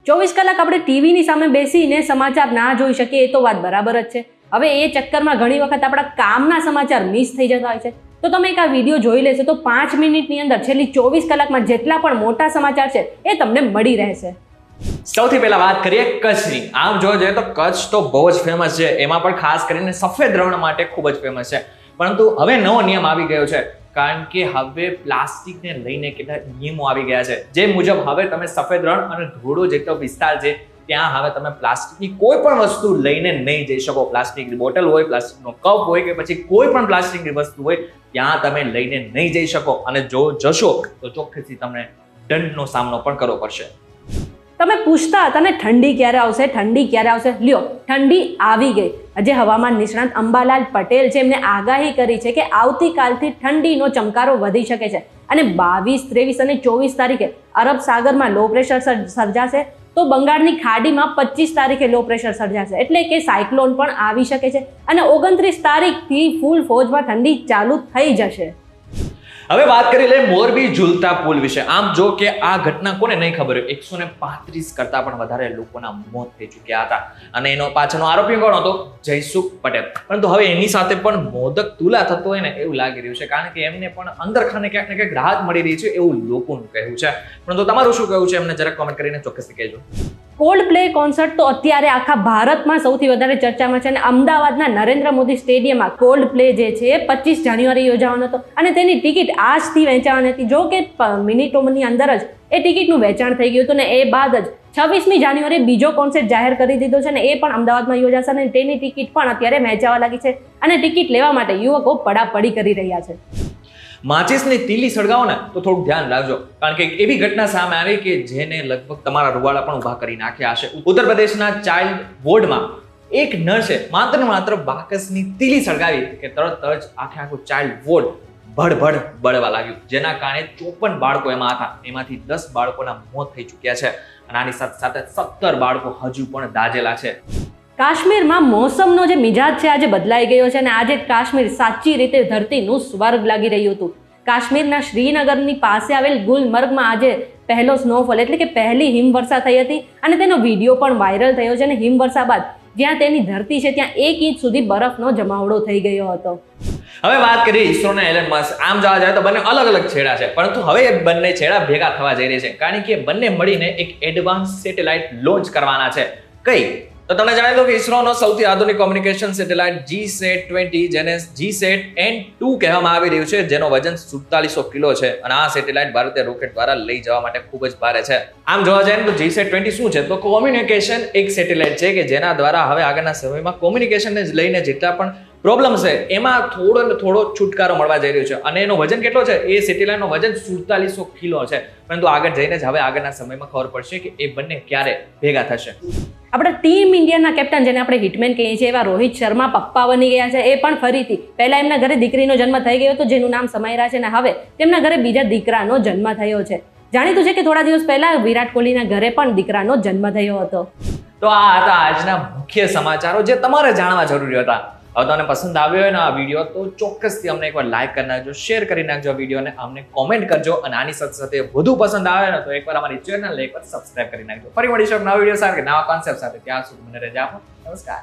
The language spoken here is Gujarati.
24 કલાક આપણે ટીવીની સામે બેસીને સમાચાર ના જોઈ શકીએ એ તો વાત બરાબર જ છે. હવે એ ચક્કરમાં ઘણી વખત આપણા કામના સમાચાર મિસ થઈ જતા હોય છે. તો તમે એક આ વિડીયો જોઈ લેશો તો 5 મિનિટની અંદર છેલ્લી 24 કલાકમાં જેટલા પણ મોટા સમાચાર છે એ તમને મળી રહેશે. સૌથી પહેલા વાત કરીએ કચ્છની. આમ જોવા જઈએ તો કચ્છ તો બહુ જ ફેમસ છે, એમાં પણ ખાસ કરીને સફેદ રણ માટે ખૂબ જ ફેમસ છે. પરંતુ હવે નવો નિયમ આવી ગયો છે, કારણ કે હવે પ્લાસ્ટિકને લઈને કેટલાક નિયમો આવી ગયા છે, જે મુજબ હવે તમે સફેદ રણ અને ધોળો જેટલો વિસ્તાર છે ત્યાં હવે તમે પ્લાસ્ટિકની કોઈ પણ વસ્તુ લઈને નહીં જઈ શકો. પ્લાસ્ટિકની બોટલ હોય, પ્લાસ્ટિકનો કપ હોય કે પછી કોઈ પણ પ્લાસ્ટિકની વસ્તુ હોય ત્યાં તમે લઈને નહીં જઈ શકો, અને જો જશો તો ચોક્કસથી તમને દંડનો સામનો પણ કરવો પડશે. તમે પૂછતા હતા ને ઠંડી ક્યારે આવશે, ઠંડી ક્યારે આવશે? લ્યો, ઠંડી આવી ગઈ. આજે હવામાન નિષ્ણાત અંબાલાલ પટેલ છે, એમને આગાહી કરી છે કે આવતીકાલથી ઠંડીનો ચમકારો વધી શકે છે અને 22, 23 અને 24 તારીખે અરબ સાગરમાં લો પ્રેશર સર્જાશે, તો બંગાળની ખાડીમાં 25 તારીખે લો પ્રેશર સર્જાશે, એટલે કે સાયક્લોન પણ આવી શકે છે અને 29 તારીખથી ફૂલ ફોજમાં ઠંડી ચાલુ થઈ જશે. હવે વાત કરી લે મોરબી ઝૂલતા પુલ વિશે. આમ જો કે આ ઘટના કોને નહીં ખબર હોય, 135 કરતા પણ વધારે લોકોના મોત થઈ ચૂક્યા હતા અને એનો પાછળનો આરોપી કોણ હતો? જયસુખ પટેલ. પરંતુ હવે એની સાથે પણ મોદક તુલા થતો હોય ને એવું લાગી રહ્યું છે, કારણ કે એમને પણ અંદર ખાને ક્યાંક ને ક્યાંક રાહત મળી રહી છે એવું લોકોનું કહેવું છે. પરંતુ તમારું શું કહેવું છે એમને જરાક કોમેન્ટ કરીને ચોક્કસથી કહેજો. કોલ્ડ પ્લે કોન્સર્ટ તો અત્યારે આખા ભારતમાં સૌથી વધારે ચર્ચામાં છે અને અમદાવાદના નરેન્દ્ર મોદી સ્ટેડિયમમાં કોલ્ડ પ્લે જે છે 25 જાન્યુઆરી યોજાવાનો હતો અને તેની ટિકિટ આજથી વેચાવાની હતી. જો કે મિનિટોની અંદર જ એ ટિકિટનું વેચાણ થઈ ગયું હતું ને એ બાદ જ 26મી જાન્યુઆરી બીજો કોન્સર્ટ જાહેર કરી દીધો છે અને એ પણ અમદાવાદમાં યોજાશે અને તેની ટિકિટ પણ અત્યારે વેચાવા લાગી છે અને ટિકિટ લેવા માટે યુવકો પડાપડી કરી રહ્યા છે. માચિસની તીલી સળગાવો ને તો થોડું ધ્યાન રાખજો, કારણ કે એવી ઘટના સામે આવી કે જેને લગભગ તમારા રૂવાડા પણ ઉભા કરી નાખ્યા હશે. ઉત્તર પ્રદેશના ચાઇલ્ડ વોર્ડમાં એક નર્સે માત્ર બાકસની તીલી સળગાવી કે તરત જ આખું ચાઇલ્ડ વોર્ડ ભડભડ બળવા લાગ્યું, જેના કારણે 54 બાળકો એમાં હતા. એમાંથી 10 બાળકોના મોત થઈ ચૂક્યા છે અને આની સાથે 17 બાળકો હજુ પણ દાઝેલા છે. કાશ્મીરમાં મોસમનો જે મિજાજ છે આજે બદલાઈ ગયો છે અને આજે કાશ્મીર સાચી રીતે ધરતીનું સ્વર્ગ લાગી રહ્યું હતું. કાશ્મીરના શ્રીનગરની પાસે આવેલ ગુલમર્ગમાં આજે પહેલો સ્નોફોલ એટલે કે પહેલી હિમવર્ષા થઈ હતી અને તેનો વિડીયો પણ વાયરલ થયો છે અને હિમવર્ષા બાદ જ્યાં તેની ધરતી છે ત્યાં 1 ઇંચ સુધી બરફનો જમાવડો થઈ ગયો હતો. હવે વાત કરીએ ઇસરોના એલન મસ્ક. આમ જોવા જાય તો બંને અલગ અલગ છેડા છે, પરંતુ હવે એ બંને છેડા ભેગા થવા જઈ રહી છે, કારણ કે બંને મળીને એક એડવાન્સ સેટેલાઇટ લોન્ચ કરવાના છે. કઈ? તો તમને જણાવી દો કે ઇસરોનો સૌથી આધુનિક કોમ્યુનિકેશન સેટેલાઇટ GSAT-20, જેને GSAT-N2 કહેવામાં આવી રહ્યું છે, જેનો વજન 4700 કિલો છે અને આ સેટેલાઇટ ભારતીય રોકેટ દ્વારા લઈ જવા માટે ખૂબ જ ભારે છે. આમ જોવા જાય તો GSAT-20 શું છે? તો કોમ્યુનિકેશન એક સેટેલાઇટ છે કે જેના દ્વારા હવે આગળના સમયમાં કોમ્યુનિકેશનને લઈને જેટલા પણ પ્રોબ્લેમ છે એમાં થોડો છુટકારો મળવા જઈ રહ્યો છે અને એનો વજન કેટલો છે? એ સેટેલાઇટનો વજન 4700 કિલો છે. પરંતુ આગળ જઈને જ હવે આગળના સમયમાં ખબર પડશે કે એ બંને ક્યારે ભેગા થશે. આપણા ટીમ ઇન્ડિયાના કેપ્ટન, જેને આપણે હિટમેન કહીએ છીએ, એવા રોહિત શર્મા પપ્પા બની ગયા છે. એ પણ ફરીથી પહેલા એમના ઘરે દીકરીનો જન્મ થઈ ગયો હતો જેનું નામ સમયરા છે અને હવે તેમના ઘરે બીજા દીકરાનો જન્મ થયો છે. જાણીતું છે કે થોડા દિવસ પહેલા વિરાટ કોહલીના ઘરે પણ દીકરાનો જન્મ થયો હતો. તો આ હતા આજના મુખ્ય સમાચારો જે તમારે જાણવા જરૂરી હતા. હવે તમને પસંદ આવ્યો હોય ને આ વિડીયો તો ચોક્કસથી અમને એકવાર લાઈક કરી નાખજો, શેર કરી નાખજો વિડીયોને, અમને કોમેન્ટ કરજો અને આની સાથે વધુ પસંદ આવે ને તો એકવાર અમારી ચેનલને એકવાર સબસ્ક્રાઇબ કરી નાખજો. ફરી મળીશું નવા વિડીયો સાથે, નવા કોન્સેપ્ટ સાથે. ત્યાં સુધી મને રજા આપો. નમસ્કાર.